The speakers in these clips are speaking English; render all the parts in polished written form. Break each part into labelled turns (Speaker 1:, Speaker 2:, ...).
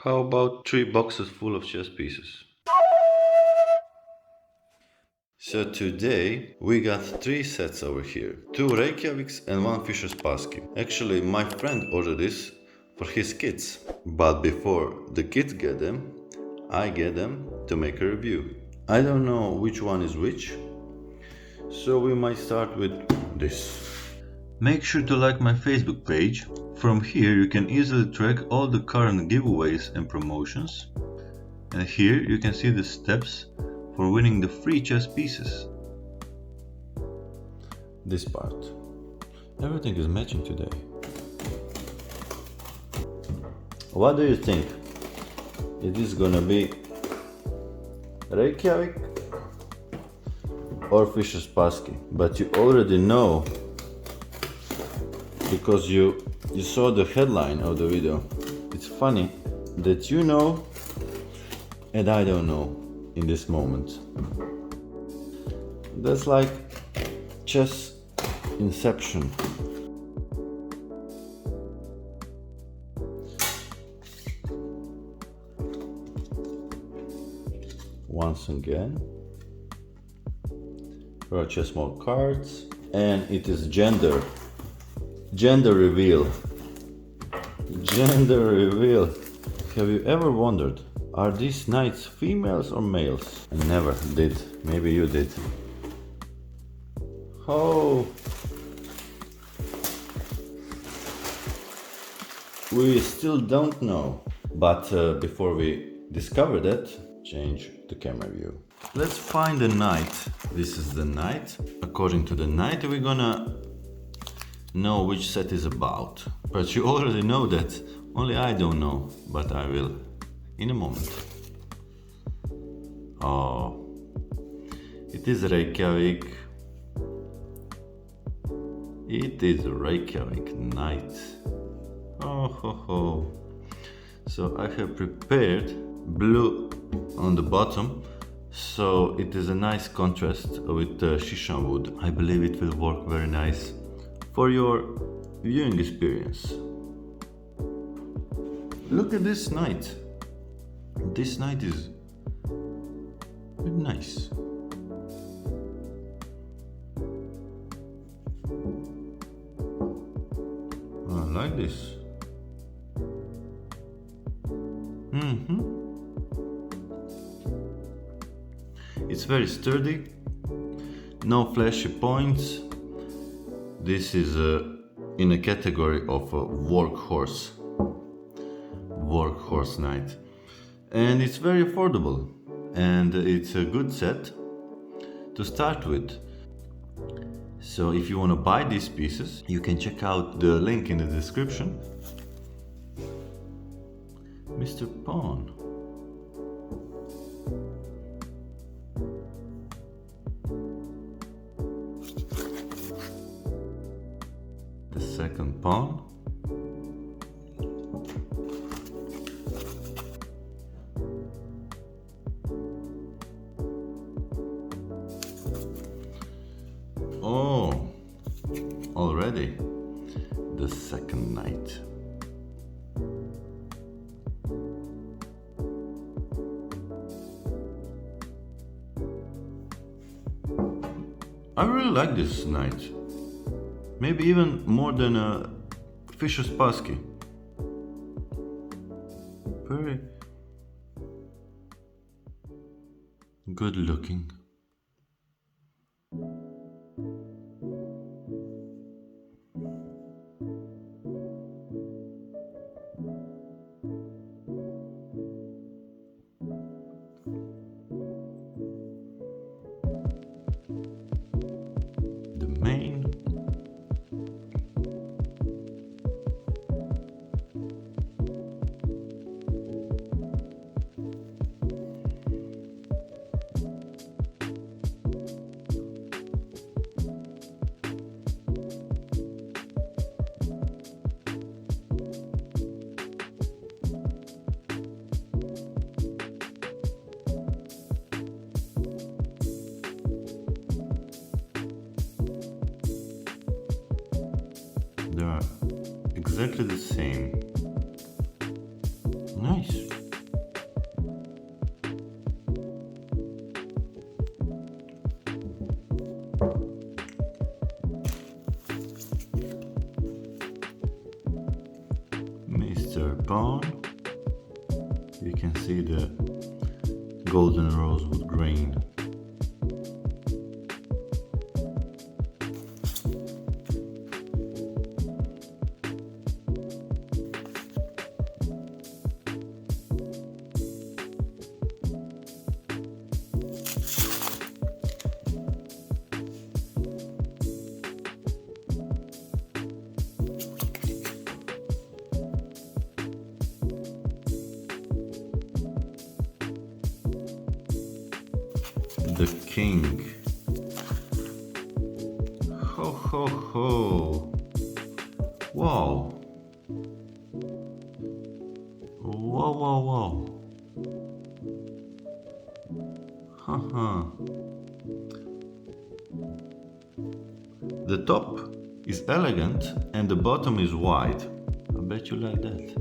Speaker 1: How about 3 boxes full of chess pieces? So today we got 3 sets over here. 2 Reykjaviks and 1 Fischer's. Actually, my friend ordered this for his kids. But before the kids get them, I get them to make a review. I don't know which one is which, so we might start with this. Make sure to like my Facebook page. From here you can easily track all the current giveaways and promotions. And here you can see the steps for winning the free chess pieces. This part. Everything is matching today. What do you think? It is gonna be Reykjavik or Fischer's? But you already know because you saw the headline of the video. It's funny that you know and I don't know in this moment. That's like chess inception. Once again, purchase more cards, and it is gender reveal. Gender reveal. Have you ever wondered, are these knights females or males? I never did. Maybe you did. Oh, we still don't know. But before we discover that, change the camera view. Let's find the knight. This is the knight. According to the knight, we're gonna know which set is about. But you already know that. Only I don't know, but I will in a moment. Oh, it is Reykjavik. It is Reykjavik knight. Oh ho ho. So I have prepared blue on the bottom, so it is a nice contrast with shisha wood. I believe it will work very nice for your viewing experience. Look at this knight. This knight is very nice. I like this. It's very sturdy, no flashy points. This is in a category of a workhorse knight, and it's very affordable, and it's a good set to start with. So if you want to buy these pieces, you can check out the link in the description. Mr. Pawn. The second pawn. Oh, already the second knight. I really like this knight. Maybe even more than a Fischer's. Very good looking. The main. They are exactly the same. Nice. Mr. Pond. You can see the golden rosewood grain. The king. Ho ho ho. Wow. Wow wow wow. Haha. The top is elegant and the bottom is wide. I bet you like that.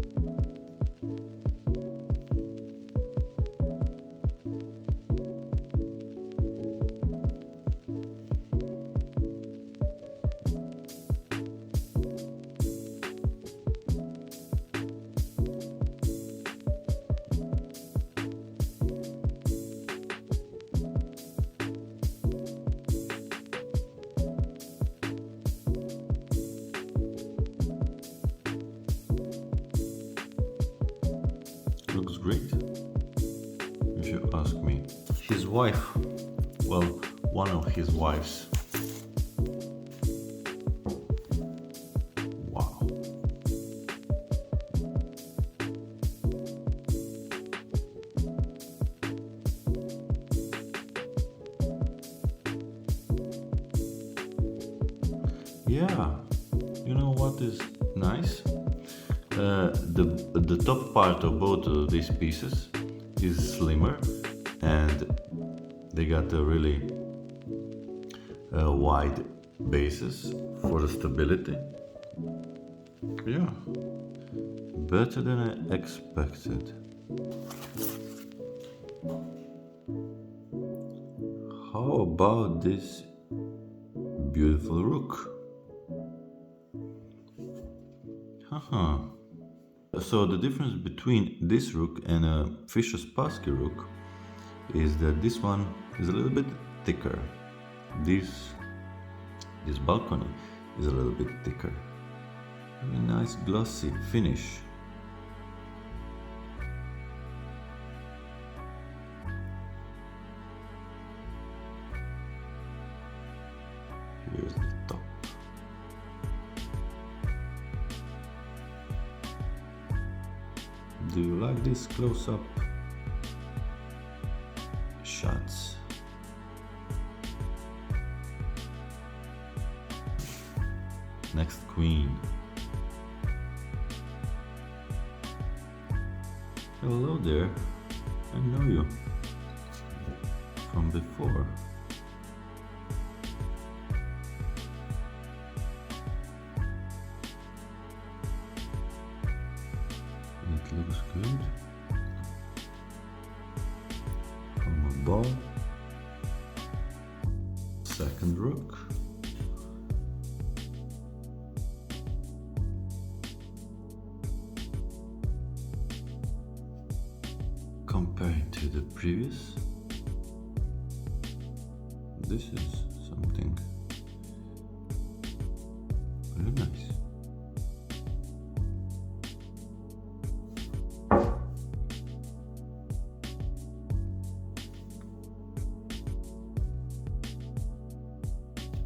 Speaker 1: Looks great, if you ask me. His wife, well, one of his wives. Wow. Yeah, you know what is nice? The top part of both of these pieces is slimmer and they got a really wide basis for the stability. Yeah, better than I expected. How about this beautiful rook? Haha. So the difference between this rook and a Fisher's Pasky rook is that this one is a little bit thicker. This balcony is a little bit thicker. Very nice glossy finish. Here's the top. Do you like this close-up shots? Next queen. Hello there. I know you from before. It looks good. From above. Second rook. Compared to the previous, this is something very nice.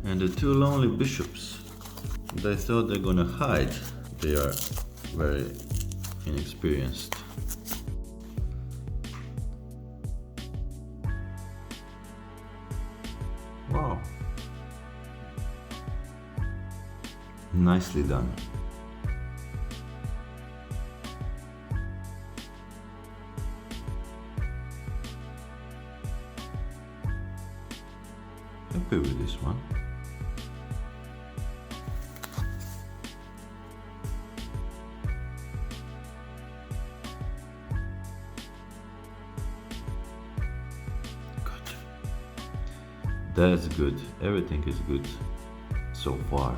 Speaker 1: And the two lonely bishops, they thought they're gonna hide. They are very inexperienced. Wow. Nicely done. Happy with this one. That's good. Everything is good so far.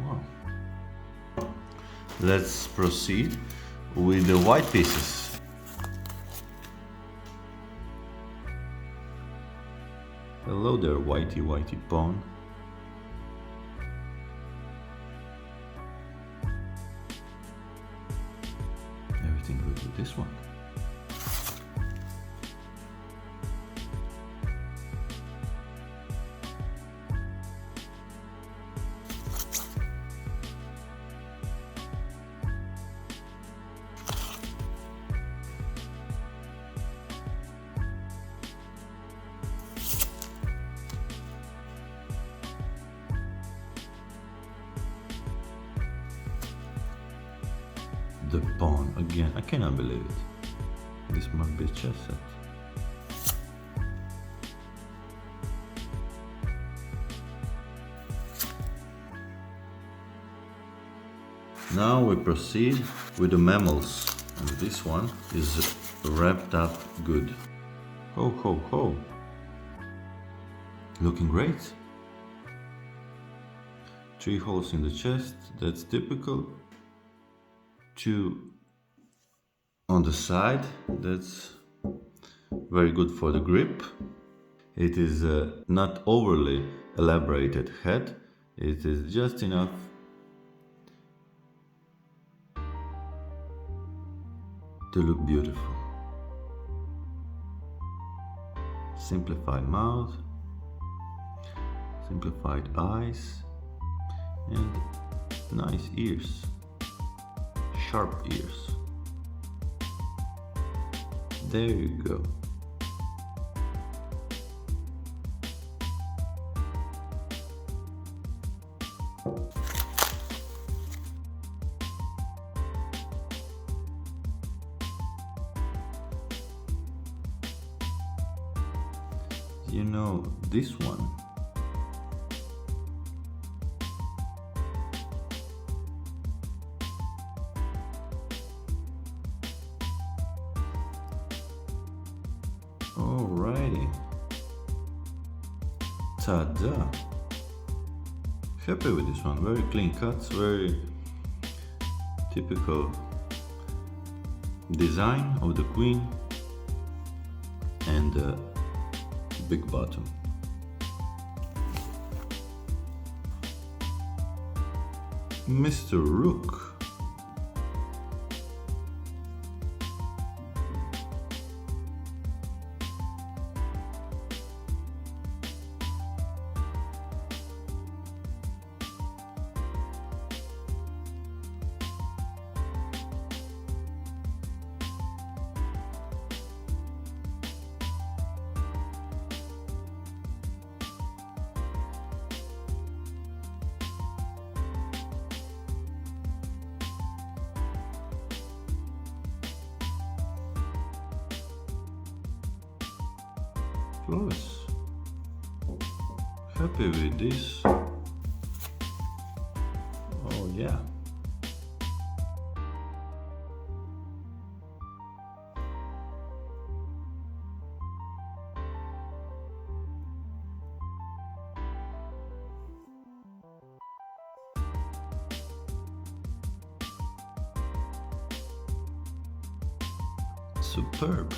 Speaker 1: on. Let's proceed with the white pieces. Hello there, whitey whitey pawn. Everything good with this one. The pawn again. I cannot believe it. This must be a chess set. Now we proceed with the mammals, and this one is wrapped up good. Ho ho ho! Looking great. 3 holes in the chest, that's typical. 2 on the side, that's very good for the grip. It is not overly elaborated head, it is just enough to look beautiful. Simplified mouth, simplified eyes, and nice ears. Sharp ears. There you go. You know, this one alrighty. Ta-da! Happy with this one. Very clean cuts, very typical design of the queen and the big bottom. Mr. Rook. Flawless. Happy with this. Oh yeah. Superb.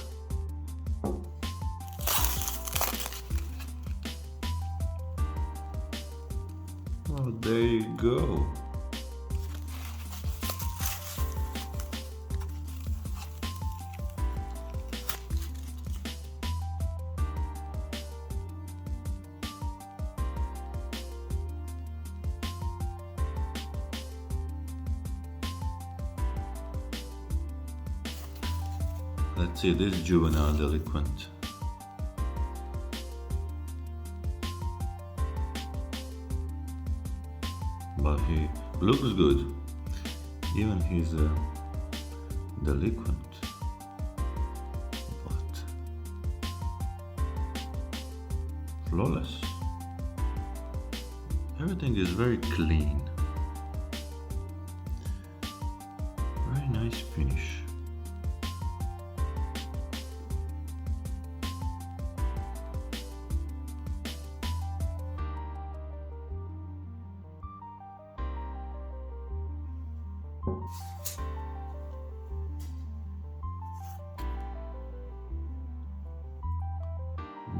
Speaker 1: Oh, there you go. Let's see this juvenile delinquent. But he looks good, even he's a delinquent. But flawless. Everything is very clean. Very nice finish.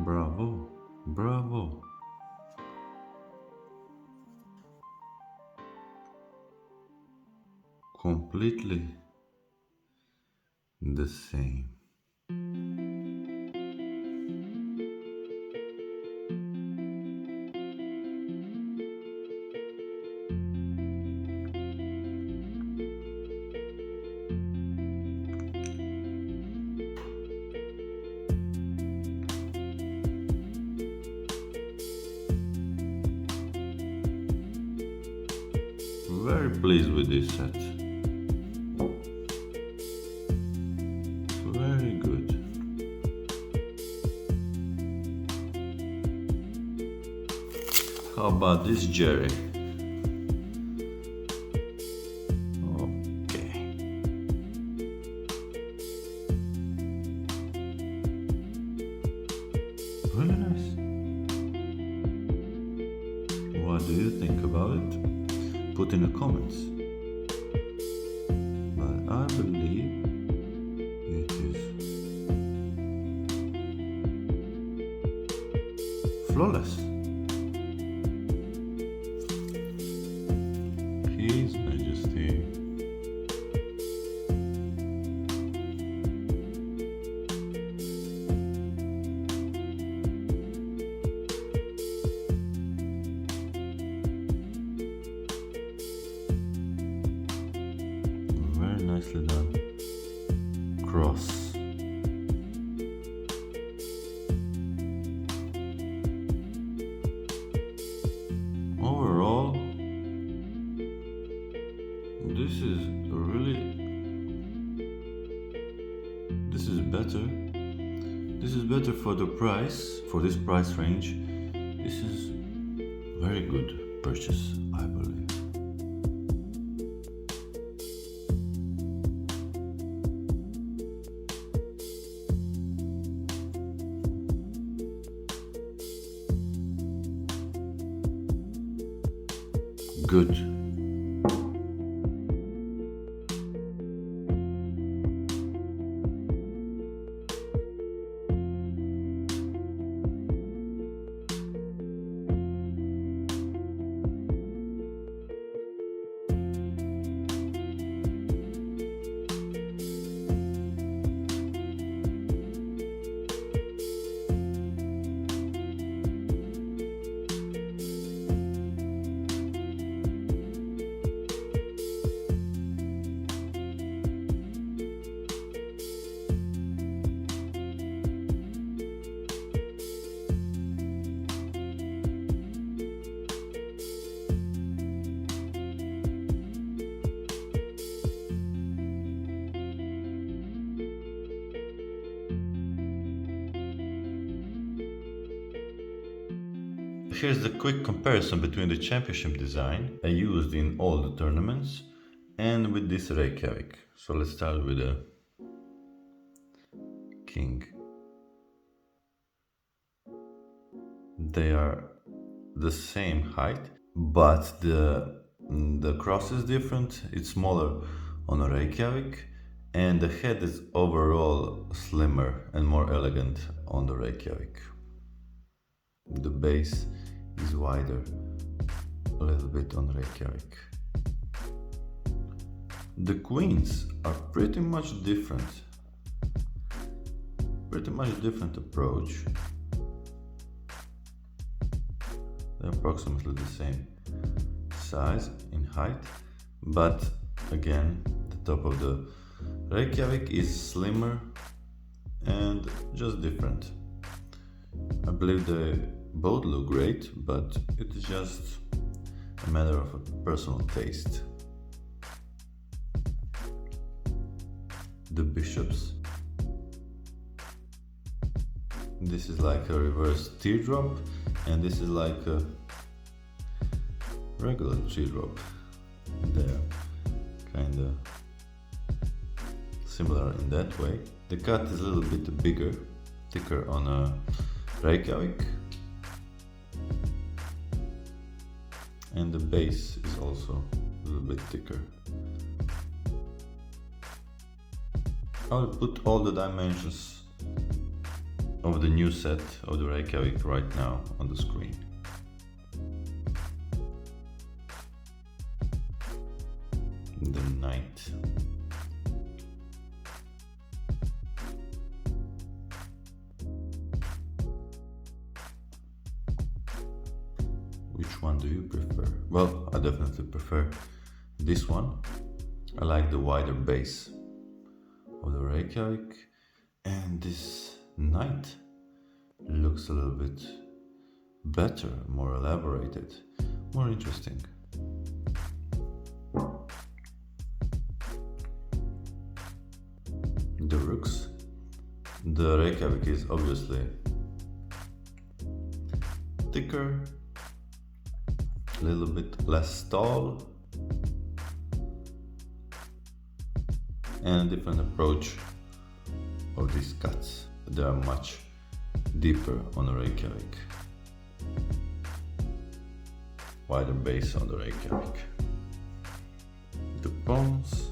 Speaker 1: Bravo, bravo. Completely the same. Very pleased with this set. Very good. How about this, Jerry? Okay. Really nice. What do you think about it? Put in the comments. But I believe it is flawless. His Majesty. Very nicely done. Cross. Overall, this is better. This is better for the price, for this price range. This is very good purchase, I believe. Good. Here's the quick comparison between the championship design I used in all the tournaments and with this Reykjavik. So let's start with the king. They are the same height, but the cross is different. It's smaller on a Reykjavik, and the head is overall slimmer and more elegant on the Reykjavik. The base is wider a little bit on Reykjavik. The queens are pretty much different. Pretty much different approach. They're approximately the same size in height, but again, the top of the Reykjavik is slimmer and just different. I believe they both look great, but it is just a matter of a personal taste. The bishops. This is like a reverse teardrop, and this is like a regular teardrop. They're kinda similar in that way. The cut is a little bit bigger, thicker on a Reykjavik, and the base is also a little bit thicker I'll put all the dimensions of the new set of the Reykjavik right now on the screen. The night. Which one do you prefer? Well, I definitely prefer this one. I like the wider base of the Reykjavik, and this night looks a little bit better, more elaborated, more interesting. The rooks. The Reykjavik is obviously thicker, a little bit less tall, and a different approach of these cuts. They are much deeper on the Reykjavik. Wider base on the Reykjavik. The bones.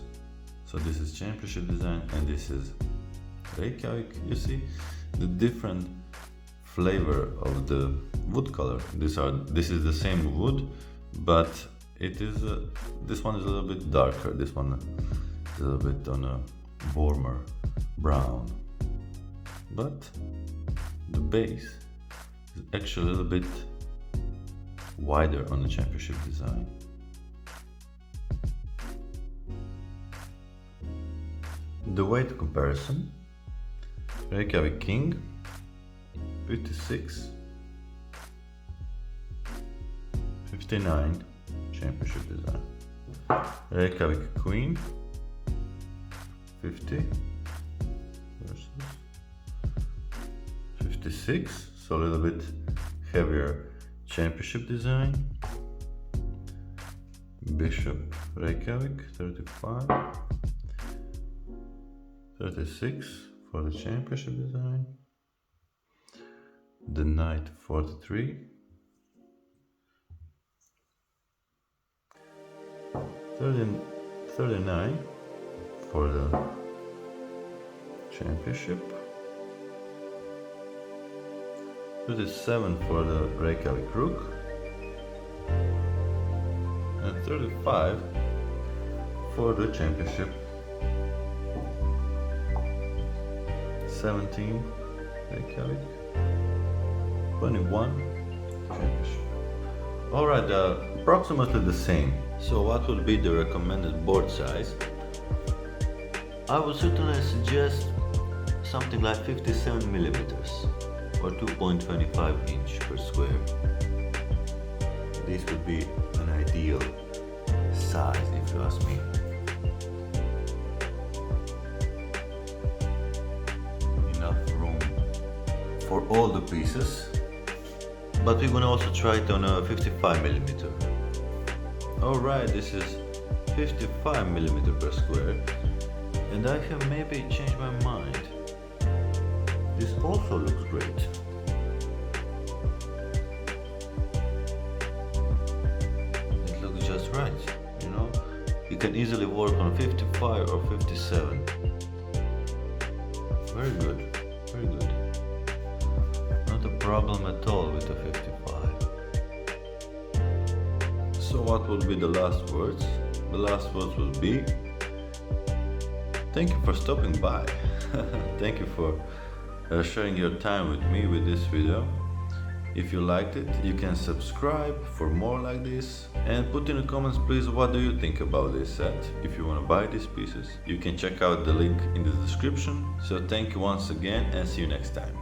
Speaker 1: So this is championship design and this is Reykjavik. You see the different flavor of the wood color. This is the same wood, but it is this one is a little bit darker. This one is a little bit on a warmer brown. But the base is actually a little bit wider on the championship design. The weight comparison. Reykjavik King 56, 59 championship design. Reykjavik Queen 50 versus 56, so a little bit heavier championship design. Bishop Reykjavik 35, 36 for the championship design. The Knight 43, 39 for the championship, 37 for the Reykjavik Rook, and 35 for the championship. 17 Reykjavik, 21 championship. Alright, approximately the same. So what would be the recommended board size? I would certainly suggest something like 57 millimeters or 2.25 inch per square. This would be an ideal size if you ask me. For all the pieces, but we're gonna also try it on a 55 millimeter. Alright, this is 55 millimeter per square, and I have maybe changed my mind. This also looks great. It looks just right, you know? You can easily work on 55 or 57. Very good, very good. Problem at all with the 55. So what would be the last words? The last words would be thank you for stopping by. Thank you for sharing your time with me with this video. If you liked it, you can subscribe for more like this, and put in the comments please what do you think about this set. If you want to buy these pieces, you can check out the link in the description. So thank you once again and see you next time.